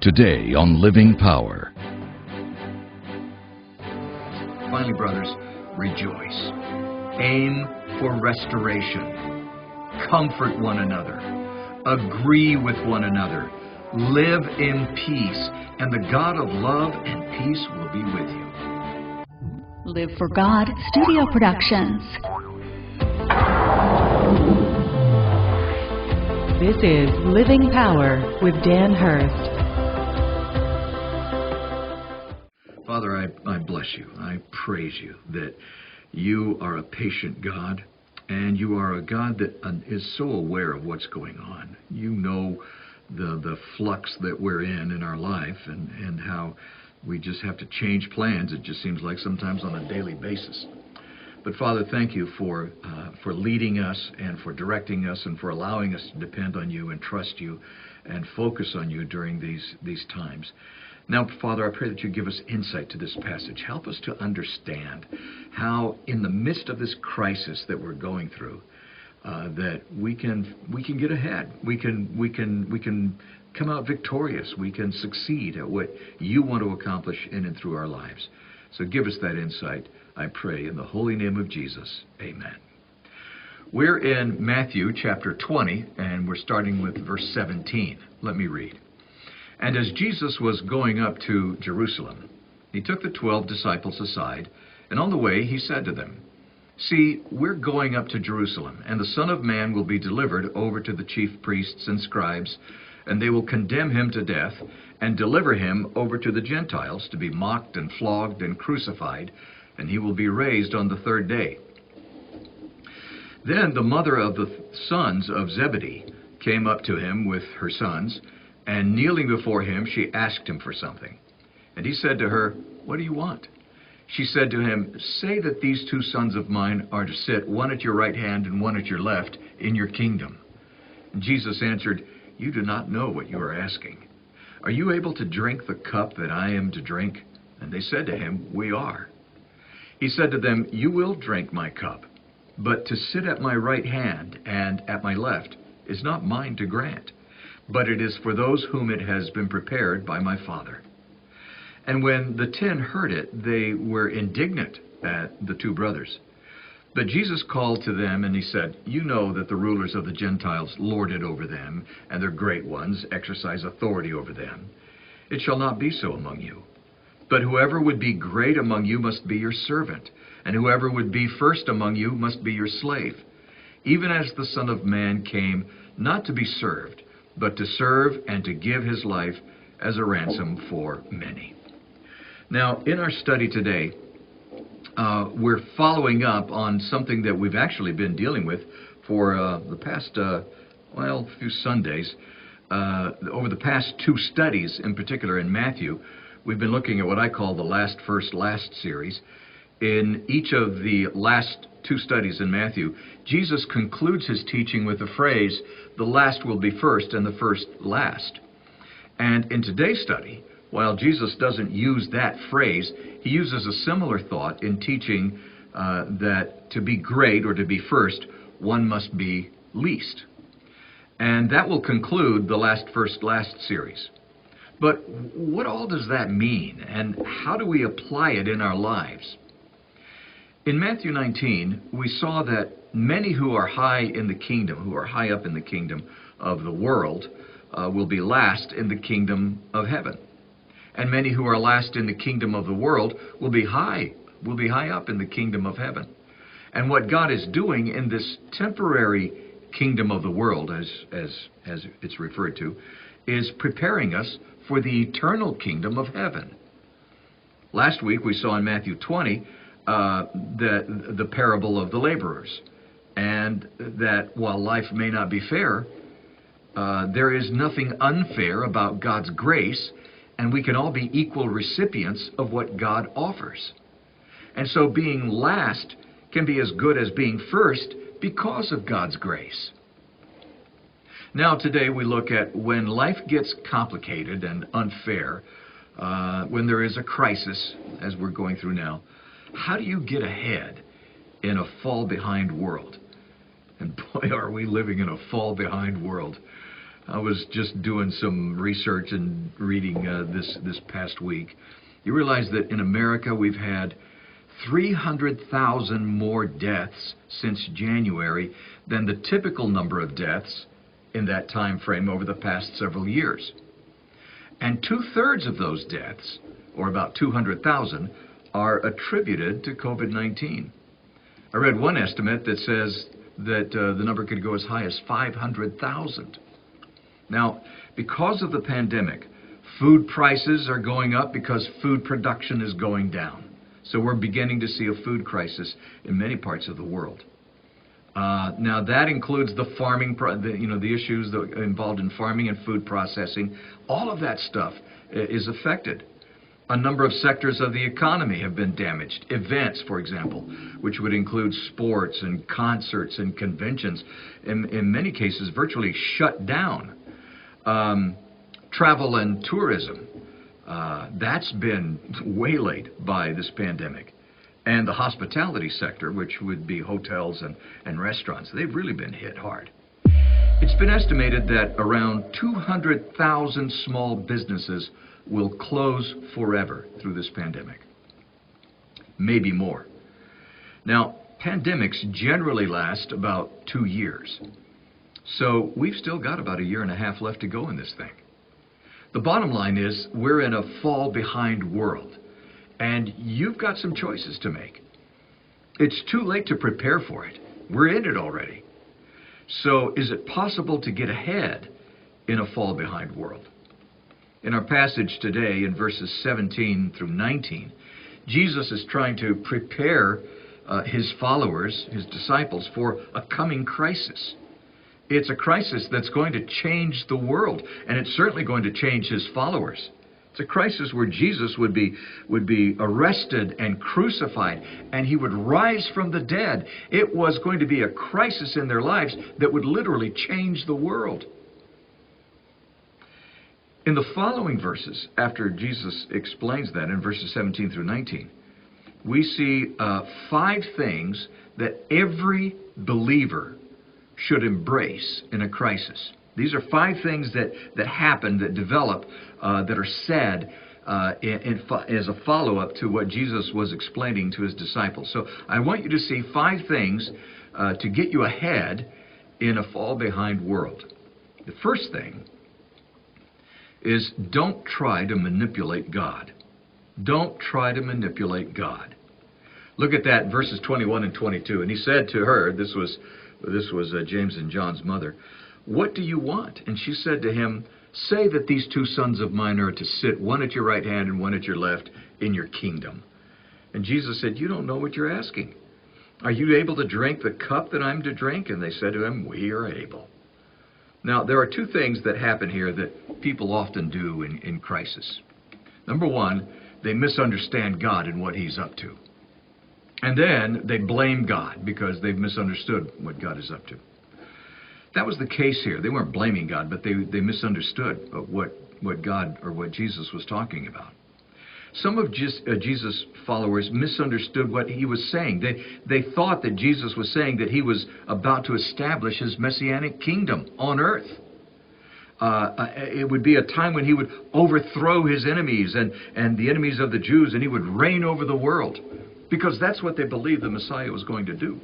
Today on Living Power. Finally, brothers, rejoice. Aim for restoration. Comfort one another. Agree with one another. Live in peace, and the God of love and peace will be with you. Live for God Studio Productions. This is Living Power with Dan Hurst. Father, I bless you. I praise you that you are a patient God, and you are a God that is so aware of what's going on. You know the flux that we're in our life and how we just have to change plans, it just seems like sometimes on a daily basis. But Father, thank you for leading us and for directing us and for allowing us to depend on you and trust you and focus on you during these times. Now, Father, I pray that you give us insight to this passage. Help us to understand how in the midst of this crisis that we're going through, that we can get ahead. We can come out victorious. We can succeed at what you want to accomplish in and through our lives. So give us that insight, I pray, in the holy name of Jesus. Amen. We're in Matthew chapter 20, and we're starting with verse 17. Let me read. And as Jesus was going up to Jerusalem, he took the 12 disciples aside, and on the way he said to them, "See, we're going up to Jerusalem, and the Son of Man will be delivered over to the chief priests and scribes, and they will condemn him to death, and deliver him over to the Gentiles to be mocked and flogged and crucified, and he will be raised on the third day." Then the mother of the sons of Zebedee came up to him with her sons, and kneeling before him, she asked him for something. And he said to her, "What do you want?" She said to him, "Say that these two sons of mine are to sit, one at your right hand and one at your left, in your kingdom." And Jesus answered, "You do not know what you are asking. Are you able to drink the cup that I am to drink?" And they said to him, "We are." He said to them, "You will drink my cup, but to sit at my right hand and at my left is not mine to grant, but it is for those whom it has been prepared by my Father." And when the 10 heard it, they were indignant at the two brothers. But Jesus called to them, and he said, "You know that the rulers of the Gentiles lord it over them, and their great ones exercise authority over them. It shall not be so among you. But whoever would be great among you must be your servant, and whoever would be first among you must be your slave. Even as the Son of Man came not to be served, but to serve and to give his life as a ransom for many." Now, in our study today, we're following up on something that we've actually been dealing with for the past, few Sundays. Over the past 2 studies, in particular in Matthew, we've been looking at what I call the last, first, last series. In each of the last 2 studies in Matthew, Jesus concludes his teaching with the phrase, "The last will be first and the first last." And in today's study, while Jesus doesn't use that phrase, he uses a similar thought in teaching that to be great or to be first, one must be least. And that will conclude the last, first, last series. But what all does that mean, and how do we apply it in our lives? In Matthew 19, we saw that many who are high in the kingdom, who are high up in the kingdom of the world, will be last in the kingdom of heaven. And many who are last in the kingdom of the world will be high up in the kingdom of heaven. And what God is doing in this temporary kingdom of the world, as it's referred to, is preparing us for the eternal kingdom of heaven. Last week we saw in Matthew 20 the parable of the laborers, and that while life may not be fair, there is nothing unfair about God's grace, and we can all be equal recipients of what God offers. And so being last can be as good as being first because of God's grace. Now today we look at when life gets complicated and unfair, when there is a crisis, as we're going through now, how do you get ahead in a fall-behind world? And boy, are we living in a fall-behind world. I was just doing some research and reading this past week. You realize that in America we've had 300,000 more deaths since January than the typical number of deaths in that time frame over the past several years. And 2/3 of those deaths, or about 200,000, are attributed to COVID-19. I read one estimate that says that the number could go as high as 500,000. Now, because of the pandemic, food prices are going up because food production is going down. So we're beginning to see a food crisis in many parts of the world. Now that includes the farming, the issues that involved in farming and food processing. All of that stuff is affected. A number of sectors of the economy have been damaged. Events, for example, which would include sports and concerts and conventions, in many cases virtually shut down. Travel and tourism, that's been waylaid by this pandemic. And the hospitality sector, which would be hotels and restaurants, they've really been hit hard. It's been estimated that around 200,000 small businesses will close forever through this pandemic. Maybe more. Now, pandemics generally last about 2 years. So we've still got about 1.5 years left to go in this thing. The bottom line is we're in a fall behind world, and you've got some choices to make. It's too late to prepare for it. We're in it already. So is it possible to get ahead in a fall behind world? In our passage today, in verses 17 through 19, Jesus is trying to prepare his followers, his disciples, for a coming crisis. It's a crisis that's going to change the world, and it's certainly going to change his followers. It's a crisis where Jesus would be arrested and crucified, and he would rise from the dead. It was going to be a crisis in their lives that would literally change the world. In the following verses, after Jesus explains that in verses 17 through 19, we see 5 things that every believer should embrace in a crisis. These are 5 things that happen, that develop, that are said as a follow-up to what Jesus was explaining to his disciples. So I want you to see 5 things to get you ahead in a fall-behind world. The first thing is don't try to manipulate God. Don't try to manipulate God. Look at that, verses 21 and 22. And he said to her, this was James and John's mother, "What do you want?" And she said to him, "Say that these 2 sons of mine are to sit, one at your right hand and one at your left, in your kingdom." And Jesus said, "You don't know what you're asking. Are you able to drink the cup that I'm to drink?" And they said to him, "We are able." Now, there are 2 things that happen here that people often do in crisis. Number one, they misunderstand God and what he's up to. And then they blame God because they've misunderstood what God is up to. That was the case here. They weren't blaming God, but they misunderstood what God or what Jesus was talking about. Some of Jesus' followers misunderstood what he was saying. They thought that Jesus was saying that he was about to establish his messianic kingdom on earth. It would be a time when he would overthrow his enemies and the enemies of the Jews, and he would reign over the world, because that's what they believed the Messiah was going to do.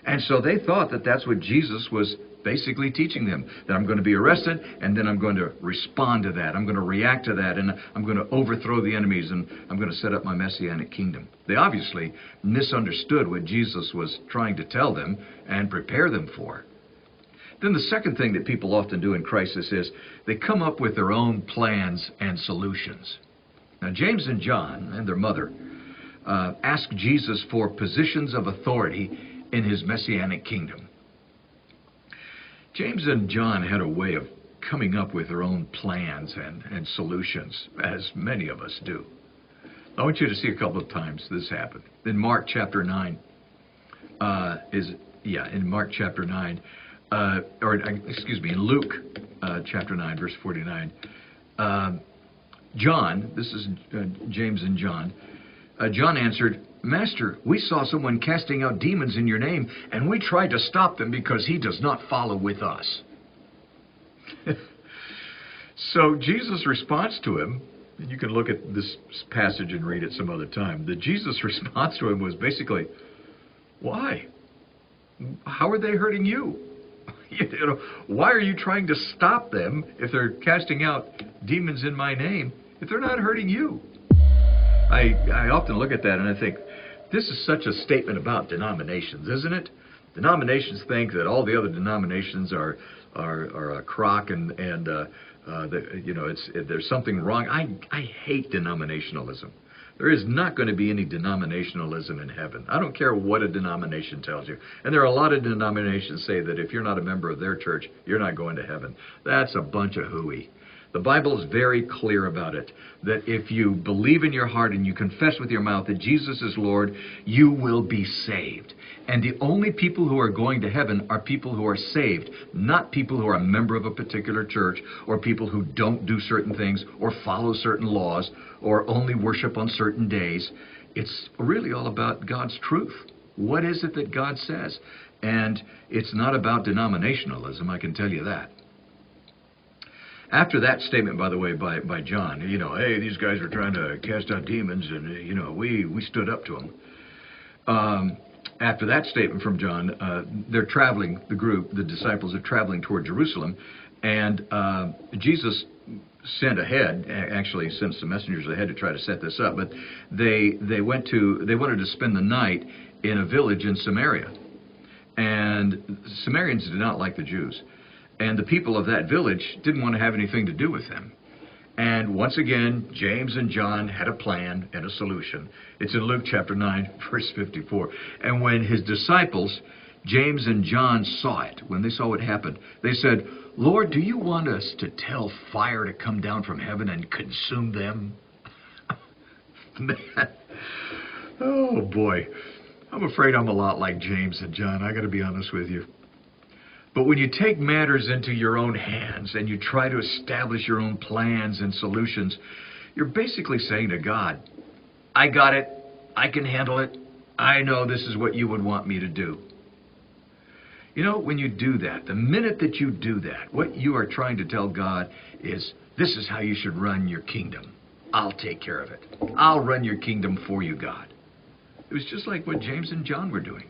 And so they thought that that's what Jesus was basically teaching them, that I'm going to be arrested, and then I'm going to respond to that. I'm going to react to that, and I'm going to overthrow the enemies, and I'm going to set up my messianic kingdom. They obviously misunderstood what Jesus was trying to tell them and prepare them for. Then the second thing that people often do in crisis is they come up with their own plans and solutions. Now, James and John and their mother asked Jesus for positions of authority in his messianic kingdom. James and John had a way of coming up with their own plans and solutions, as many of us do. I want you to see a couple of times this happened. In Mark chapter 9, in Mark chapter 9, in Luke chapter 9, verse 49, John, this is James and John, John answered, "Master, we saw someone casting out demons in your name, and we tried to stop them because he does not follow with us." So Jesus' response to him, and you can look at this passage and read it some other time, the Jesus' response to him was basically, why? How are they hurting you? You know, why are you trying to stop them if they're casting out demons in my name, if they're not hurting you? I often look at that and I think, this is such a statement about denominations, isn't it? Denominations think that all the other denominations are a crock and you know, there's something wrong. I hate denominationalism. There is not going to be any denominationalism in heaven. I don't care what a denomination tells you. And there are a lot of denominations say that if you're not a member of their church, you're not going to heaven. That's a bunch of hooey. The Bible is very clear about it, that if you believe in your heart and you confess with your mouth that Jesus is Lord, you will be saved. And the only people who are going to heaven are people who are saved, not people who are a member of a particular church, or people who don't do certain things, or follow certain laws, or only worship on certain days. It's really all about God's truth. What is it that God says? And it's not about denominationalism, I can tell you that. After that statement, by the way, by John, you know, hey, these guys are trying to cast out demons, and, you know, we stood up to them. After that statement from John, they're traveling, the group, the disciples are traveling toward Jerusalem, and Jesus sent ahead, actually sent some messengers ahead to try to set this up, but they wanted to spend the night in a village in Samaria. And Samaritans did not like the Jews. And the people of that village didn't want to have anything to do with them. And once again, James and John had a plan and a solution. It's in Luke chapter 9, verse 54. And when his disciples, James and John, saw it, when they saw what happened, they said, Lord, do you want us to tell fire to come down from heaven and consume them? Man, oh boy. I'm afraid I'm a lot like James and John. I got to be honest with you. But when you take matters into your own hands and you try to establish your own plans and solutions, you're basically saying to God, I got it. I can handle it. I know this is what you would want me to do. You know, when you do that, the minute that you do that, what you are trying to tell God is, this is how you should run your kingdom. I'll take care of it. I'll run your kingdom for you, God. It was just like what James and John were doing.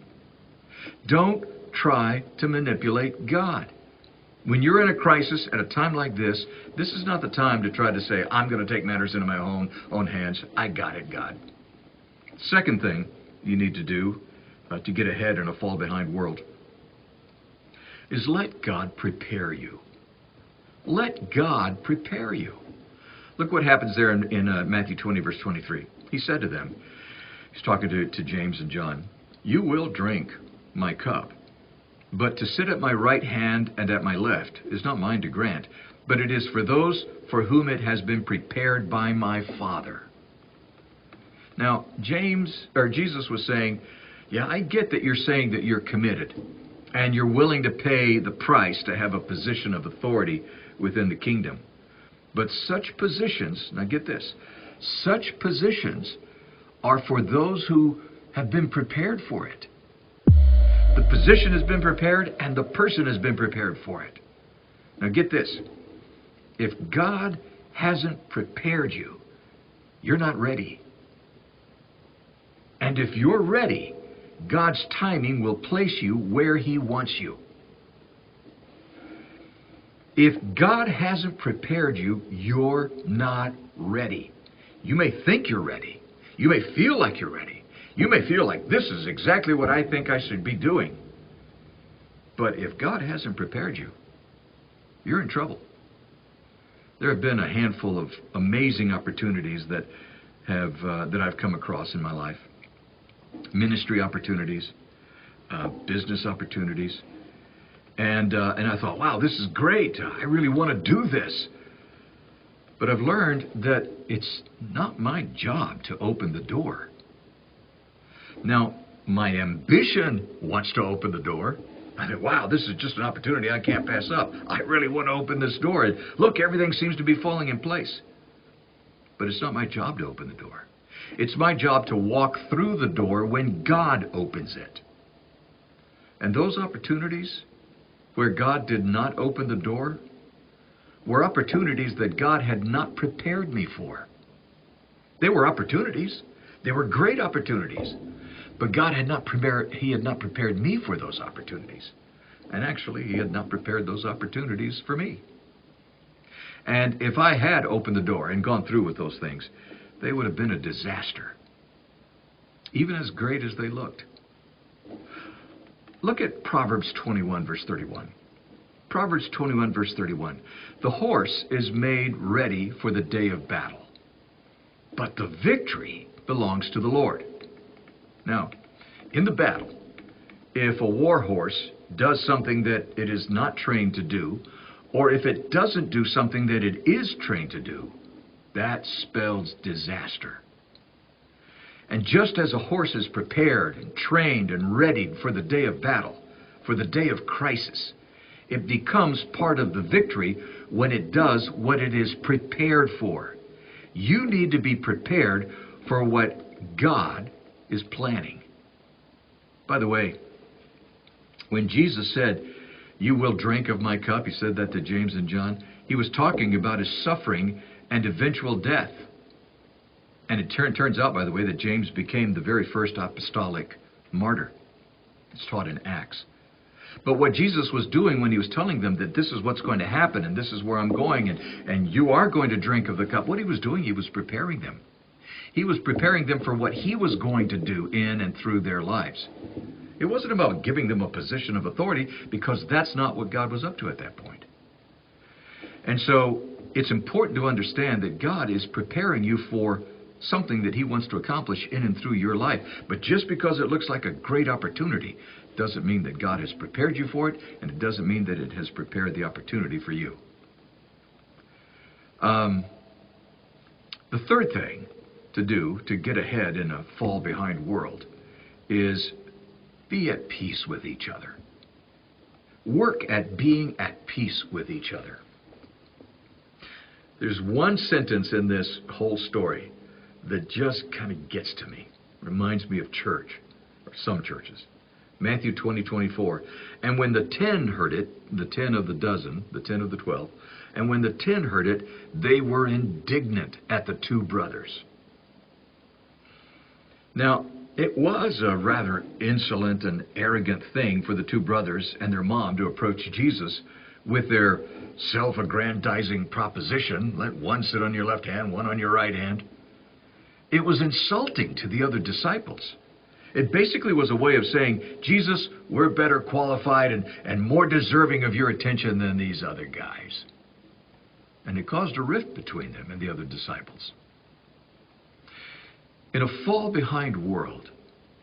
Don't try to manipulate God. When you're in a crisis at a time like this is not the time to try to say, I'm going to take matters into my own hands. I got it, God. Second thing you need to do to get ahead in a fall behind world is let God prepare you. Let God prepare you. Look what happens there in Matthew 20, verse 23. He said to them, he's talking to James and John, you will drink my cup, but to sit at my right hand and at my left is not mine to grant, but it is for those for whom it has been prepared by my Father. Now, Jesus was saying, yeah, I get that you're saying that you're committed and you're willing to pay the price to have a position of authority within the kingdom. But such positions, now get this, such positions are for those who have been prepared for it. The position has been prepared and the person has been prepared for it. Now get this. If God hasn't prepared you, you're not ready. And if you're ready, God's timing will place you where He wants you. If God hasn't prepared you, you're not ready. You may think you're ready. You may feel like you're ready. You may feel like this is exactly what I think I should be doing. But if God hasn't prepared you, you're in trouble. There have been a handful of amazing opportunities that I've come across in my life. Ministry opportunities, business opportunities. And I thought, wow, this is great. I really want to do this. But I've learned that it's not my job to open the door. Now, my ambition wants to open the door. I think, wow, this is just an opportunity I can't pass up. I really want to open this door. And look, everything seems to be falling in place. But it's not my job to open the door. It's my job to walk through the door when God opens it. And those opportunities where God did not open the door, were opportunities that God had not prepared me for. They were opportunities. They were great opportunities. But God had not prepared me for those opportunities. And actually, He had not prepared those opportunities for me. And if I had opened the door and gone through with those things, they would have been a disaster, even as great as they looked. Look at Proverbs 21, verse 31. Proverbs 21, verse 31. The horse is made ready for the day of battle, but the victory belongs to the Lord. Now, in the battle, if a war horse does something that it is not trained to do, or if it doesn't do something that it is trained to do, that spells disaster. And just as a horse is prepared and trained and readied for the day of battle, for the day of crisis, it becomes part of the victory when it does what it is prepared for. You need to be prepared for what God is planning. By the way, when Jesus said, "You will drink of my cup," He said that to James and John, He was talking about His suffering and eventual death. And it turns out, by the way, that James became the very first apostolic martyr. It's taught in Acts. But what Jesus was doing when He was telling them that this is what's going to happen and this is where I'm going and you are going to drink of the cup, what He was doing, He was preparing them. He was preparing them for what He was going to do in and through their lives. It wasn't about giving them a position of authority, because that's not what God was up to at that point. And so it's important to understand that God is preparing you for something that He wants to accomplish in and through your life. But just because it looks like a great opportunity doesn't mean that God has prepared you for it, and it doesn't mean that it has prepared the opportunity for you. The third thing to do to get ahead in a fall-behind world is be at peace with each other. Work at being at peace with each other. There's one sentence in this whole story that just kind of gets to me. Reminds me of church, or some churches. Matthew 20:24. And when the 10 heard it, the 10 of the dozen, the 10 of the 12, and when the 10 heard it, they were indignant at the two brothers. Now, it was a rather insolent and arrogant thing for the two brothers and their mom to approach Jesus with their self-aggrandizing proposition, "Let one sit on your left hand, one on your right hand." It was insulting to the other disciples. It basically was a way of saying, "Jesus, we're better qualified and more deserving of your attention than these other guys." And it caused a rift between them and the other disciples. In a fall-behind world,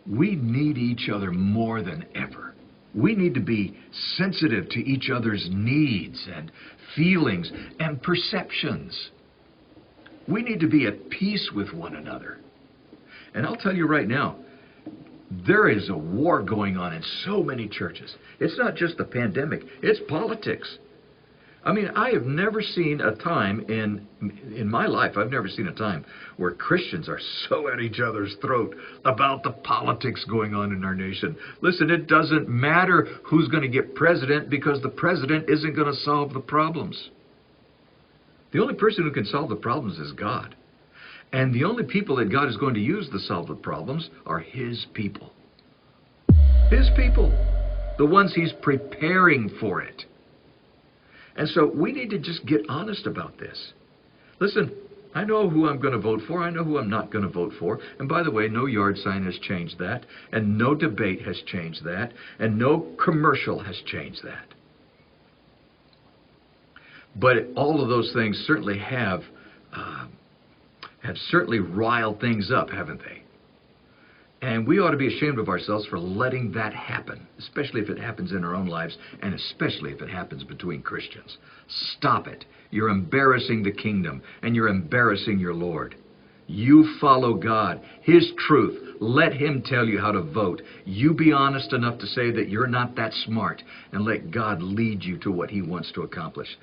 we need each other more than ever. We need to be sensitive to each other's needs and feelings and perceptions. We need to be at peace with one another. And I'll tell you right now, there is a war going on in so many churches. It's not just the pandemic, it's politics. I mean, I have never seen a time in my life, I've never seen a time where Christians are so at each other's throat about the politics going on in our nation. Listen, it doesn't matter who's going to get president, because the president isn't going to solve the problems. The only person who can solve the problems is God. And the only people that God is going to use to solve the problems are His people. His people. The ones He's preparing for it. And so we need to just get honest about this. Listen, I know who I'm going to vote for. I know who I'm not going to vote for. And by the way, no yard sign has changed that. And no debate has changed that. And no commercial has changed that. But all of those things certainly have certainly riled things up, haven't they? And we ought to be ashamed of ourselves for letting that happen, especially if it happens in our own lives, and especially if it happens between Christians. Stop it. You're embarrassing the kingdom, and you're embarrassing your Lord. You follow God, His truth. Let Him tell you how to vote. You be honest enough to say that you're not that smart, and let God lead you to what He wants to accomplish.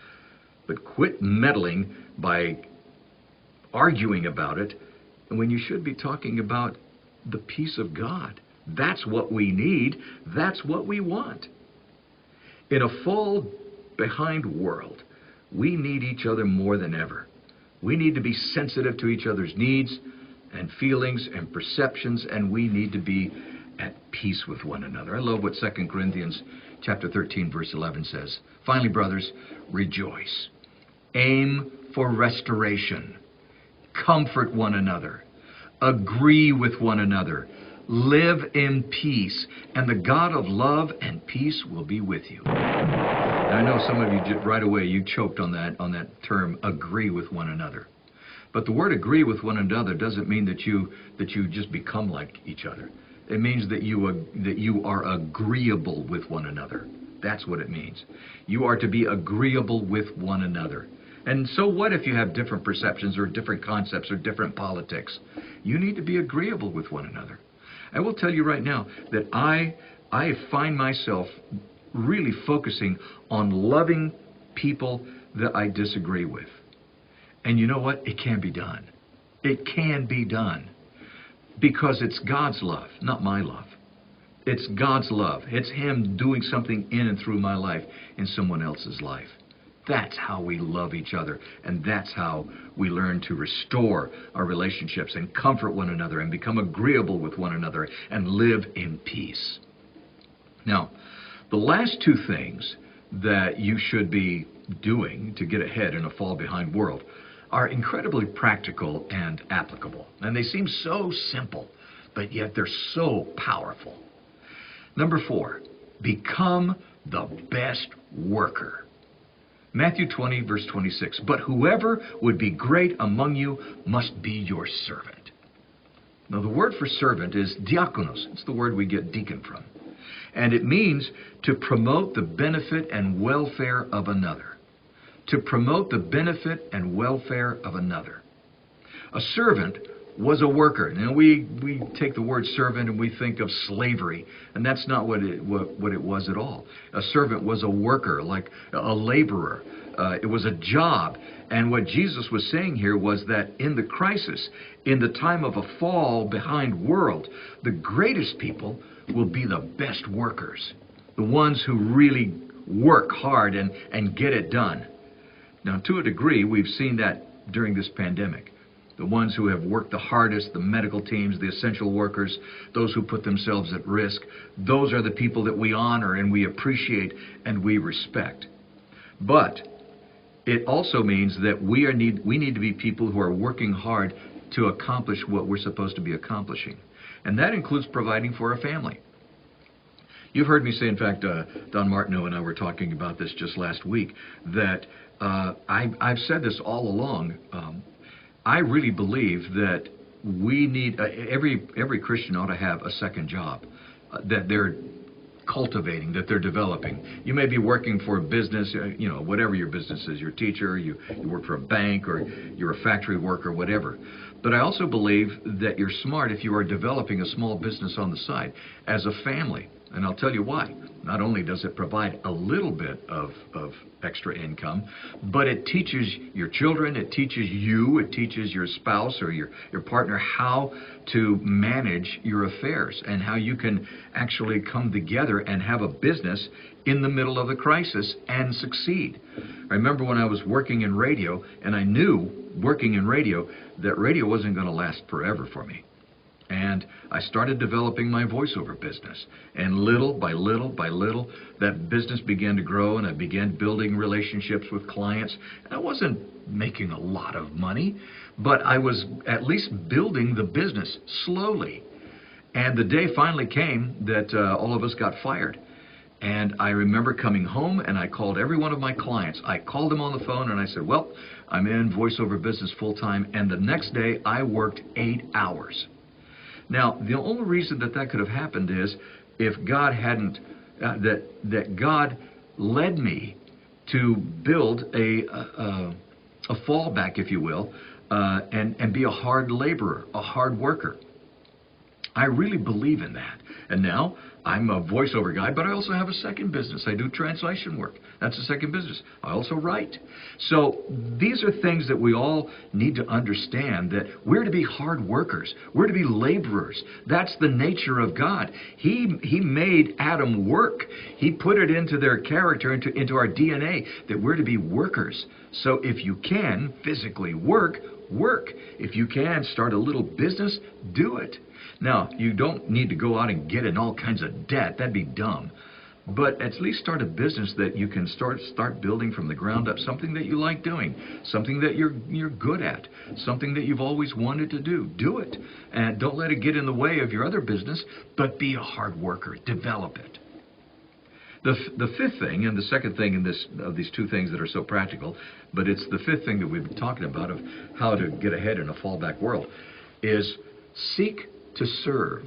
But quit meddling by arguing about it when you should be talking about the peace of God. That's what we need. That's what we want. In a fall-behind world, we need each other more than ever. We need to be sensitive to each other's needs and feelings and perceptions, and we need to be at peace with one another. I love what 2 Corinthians chapter 13, verse 11 says. Finally, brothers, rejoice. Aim for restoration. Comfort one another. Agree with one another. Live in peace, and the God of love and peace will be with you. Now, I know some of you right away, you choked on that term, agree with one another. But the word agree with one another doesn't mean that you just become like each other. It means that you are agreeable with one another. That's what it means. You are to be agreeable with one another. And so what if you have different perceptions or different concepts or different politics? You need to be agreeable with one another. I will tell you right now that I find myself really focusing on loving people that I disagree with. And you know what? It can be done. It can be done. Because it's God's love, not my love. It's God's love. It's Him doing something in and through my life in someone else's life. That's how we love each other. And that's how we learn to restore our relationships and comfort one another and become agreeable with one another and live in peace. Now, the last two things that you should be doing to get ahead in a fall-behind world are incredibly practical and applicable. And they seem so simple, but yet they're so powerful. Number 4, become the best worker. Matthew 20, verse 26, but whoever would be great among you must be your servant. Now, the word for servant is diakonos. It's the word we get deacon from. And it means to promote the benefit and welfare of another. To promote the benefit and welfare of another. A servant was a worker. Now, we take the word servant and we think of slavery, and that's not what it was at all. A servant was a worker, like a laborer. It was a job. And what Jesus was saying here was that in the crisis, in the time of a fall behind world, the greatest people will be the best workers. The ones who really work hard and get it done. Now, to a degree, we've seen that during this pandemic. The ones who have worked the hardest, the medical teams, the essential workers, those who put themselves at risk, those are the people that we honor and we appreciate and we respect. But it also means that we need to be people who are working hard to accomplish what we're supposed to be accomplishing. And that includes providing for a family. You've heard me say, in fact, Don Martineau and I were talking about this just last week, that I've said this all along. I really believe that we need, every Christian ought to have a second job that they're cultivating, that they're developing. You may be working for a business, whatever your business is, you're a teacher, you work for a bank, or you're a factory worker, whatever. But I also believe that you're smart if you are developing a small business on the side as a family. And I'll tell you why. Not only does it provide a little bit of extra income, but it teaches your children, it teaches you, it teaches your spouse or your partner how to manage your affairs and how you can actually come together and have a business in the middle of the crisis and succeed. I remember when I was working in radio, and I knew working in radio that radio wasn't going to last forever for me. And I started developing my voiceover business. And little by little by little, that business began to grow, and I began building relationships with clients. And I wasn't making a lot of money, but I was at least building the business slowly. And the day finally came that all of us got fired. And I remember coming home, and I called every one of my clients. I called them on the phone, and I said, well, I'm in voiceover business full-time. And the next day, I worked 8 hours. Now, the only reason that could have happened is if God hadn't, that God led me to build a fallback, if you will, and be a hard laborer, a hard worker. I really believe in that. And now I'm a voiceover guy, but I also have a second business. I do translation work. That's a second business. I also write. So these are things that we all need to understand, that we're to be hard workers. We're to be laborers. That's the nature of God. He made Adam work. He put it into their character, into our DNA, that we're to be workers. So if you can physically work. If you can start a little business, do it. Now, you don't need to go out and get in all kinds of debt. That'd be dumb. But at least start a business that you can start building from the ground up, something that you like doing, something that you're good at, something that you've always wanted to do. Do it. And don't let it get in the way of your other business, but be a hard worker. Develop it. The fifth thing, and the second thing of these two things that are so practical, but it's the fifth thing that we've been talking about of how to get ahead in a fallback world, is seek to serve.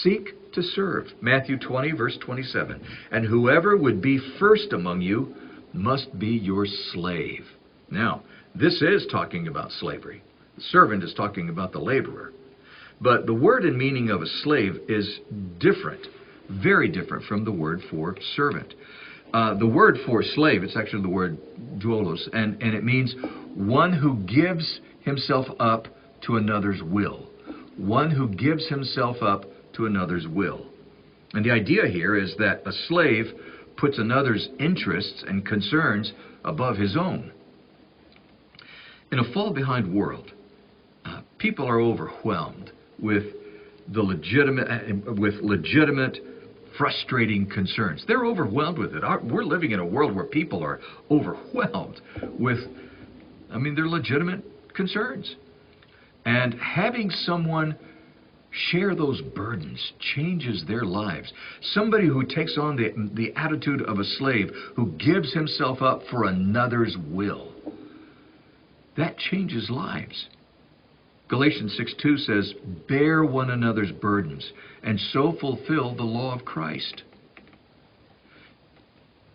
Seek to serve. Matthew 20, verse 27. And whoever would be first among you must be your slave. Now, this is talking about slavery. The servant is talking about the laborer. But the word and meaning of a slave is different, very different from the word for servant. The word for slave, it's actually the word doulos, and it means one who gives himself up to another's will. One who gives himself up to another's will. And the idea here is that a slave puts another's interests and concerns above his own. In a fall-behind world, people are overwhelmed with legitimate, frustrating concerns. They're overwhelmed with it. We're living in a world where people are overwhelmed with, they're legitimate concerns. And having someone share those burdens changes their lives. Somebody who takes on the attitude of a slave, who gives himself up for another's will, that changes lives. Galatians 6:2 says, bear one another's burdens and so fulfill the law of Christ.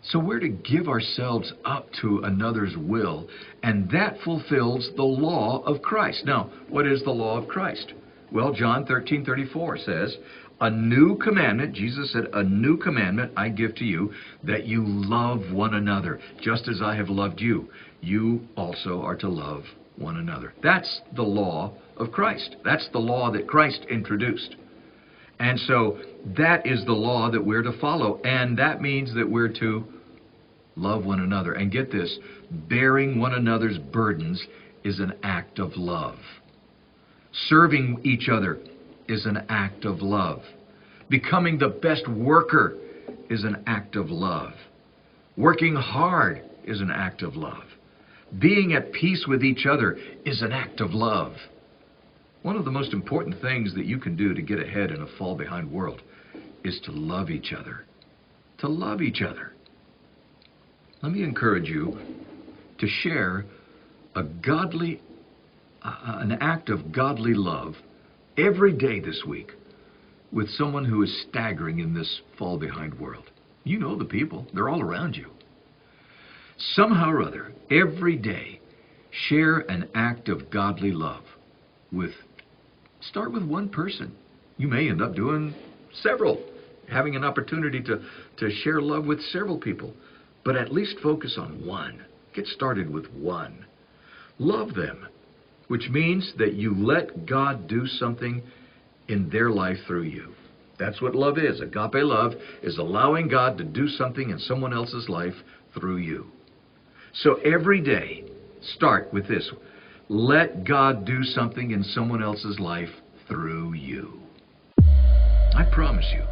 So we're to give ourselves up to another's will, and that fulfills the law of Christ. Now, what is the law of Christ? Well, John 13:34 says, a new commandment, Jesus said, a new commandment I give to you, that you love one another, just as I have loved you. You also are to love one another. That's the law of Christ. That's the law that Christ introduced. And so that is the law that we're to follow. And that means that we're to love one another. And get this, bearing one another's burdens is an act of love. Serving each other is an act of love. Becoming the best worker is an act of love. Working hard is an act of love. Being at peace with each other is an act of love. One of the most important things that you can do to get ahead in a fall-behind world is to love each other. To love each other. Let me encourage you to share an act of godly love every day this week with someone who is staggering in this fall-behind world. You know the people. They're all around you. Somehow or other, every day, share an act of godly love start with one person. You may end up doing several, having an opportunity to share love with several people. But at least focus on one. Get started with one. Love them, which means that you let God do something in their life through you. That's what love is. Agape love is allowing God to do something in someone else's life through you. So every day, start with this. Let God do something in someone else's life through you. I promise you,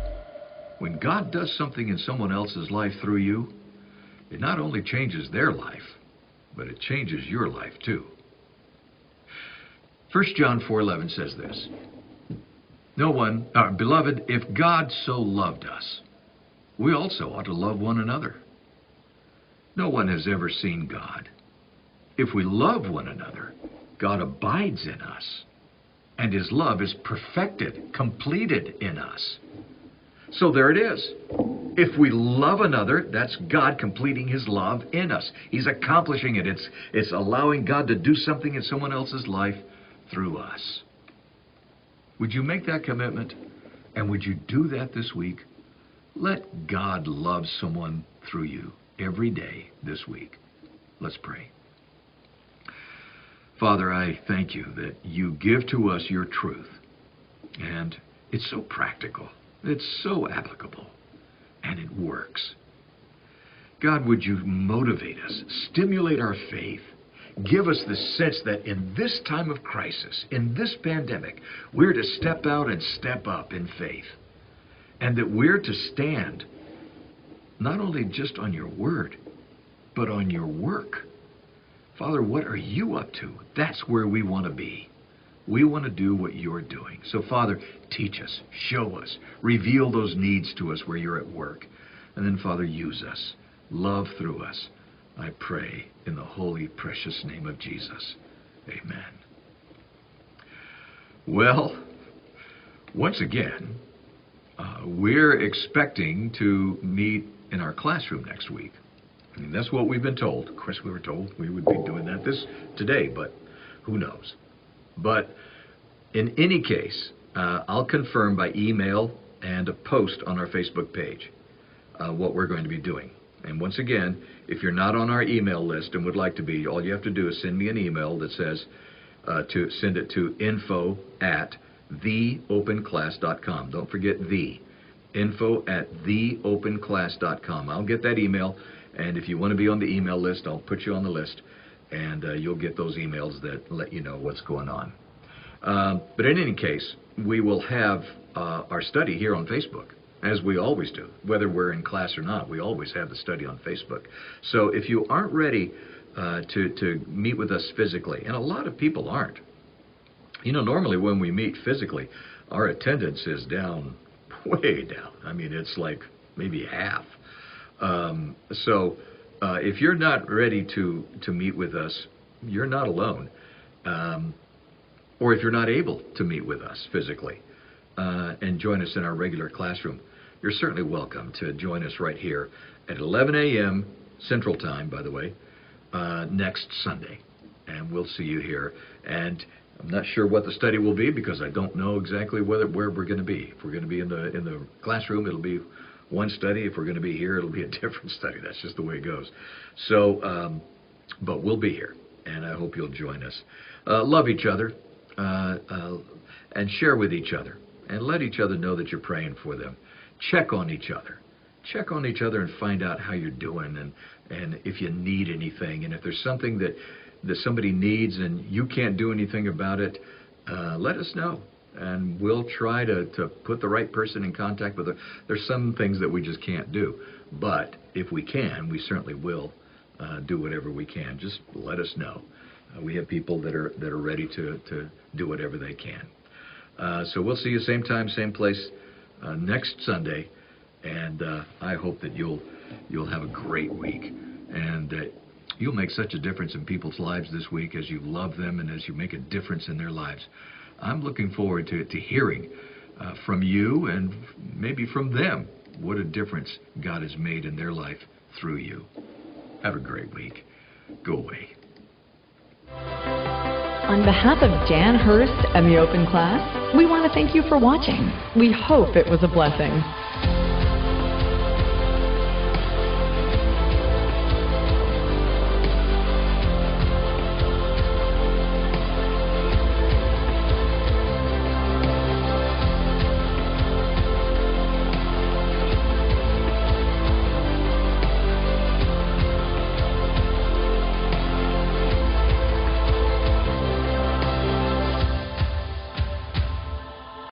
when God does something in someone else's life through you, it not only changes their life, but it changes your life too. 1 John 4:11 says this, Beloved, if God so loved us, we also ought to love one another. No one has ever seen God. If we love one another, God abides in us, and His love is perfected, completed in us. So there it is. If we love another, that's God completing His love in us. He's accomplishing it. It's allowing God to do something in someone else's life through us. Would you make that commitment? And would you do that this week? Let God love someone through you every day this week. Let's pray. Father, I thank you that you give to us your truth. And it's so practical. It's so applicable. And it works. God, would you motivate us, stimulate our faith, give us the sense that in this time of crisis, in this pandemic, we're to step out and step up in faith. And that we're to stand not only just on your word, but on your work. Father, what are you up to? That's where we want to be. We want to do what you're doing. So, Father, teach us, show us, reveal those needs to us where you're at work. And then, Father, use us. Love through us. I pray in the holy, precious name of Jesus. Amen. Well, once again, we're expecting to meet in our classroom next week. I mean, that's what we've been told. Of course, we were told we would be doing that today, but who knows? But in any case, I'll confirm by email and a post on our Facebook page what we're going to be doing. And once again, if you're not on our email list and would like to be, all you have to do is send me an email that says to send it to info@theopenclass.com. Don't forget info@theopenclass.com. I'll get that email, and if you want to be on the email list, I'll put you on the list, and you'll get those emails that let you know what's going on. But in any case, we will have our study here on Facebook, as we always do. Whether we're in class or not, we always have the study on Facebook. So if you aren't ready to meet with us physically, and a lot of people aren't. You know, normally when we meet physically, our attendance is down, way down. I mean, it's like maybe half. So if you're not ready to meet with us, you're not alone. Or if you're not able to meet with us physically and join us in our regular classroom, you're certainly welcome to join us right here at 11 a.m. Central Time, by the way, next Sunday. And we'll see you here. And I'm not sure what the study will be because I don't know exactly where we're going to be. If we're going to be in the classroom, it'll be one study. If we're going to be here, it'll be a different study. That's just the way it goes. So, but we'll be here, and I hope you'll join us. Love each other and share with each other, and let each other know that you're praying for them. Check on each other. Check on each other and find out how you're doing, and if you need anything, and if there's something that somebody needs and you can't do anything about it, let us know, and we'll try to put the right person in contact with her. There's some things that we just can't do, but if we can, we certainly will do whatever we can. Just let us know. We have people that are ready to do whatever they can. So we'll see you same time, same place next Sunday, and I hope that you'll have a great week, and you'll make such a difference in people's lives this week as you love them and as you make a difference in their lives. I'm looking forward to hearing from you and maybe from them what a difference God has made in their life through you. Have a great week. Go away. On behalf of Dan Hurst and the Open Class, we want to thank you for watching. We hope it was a blessing.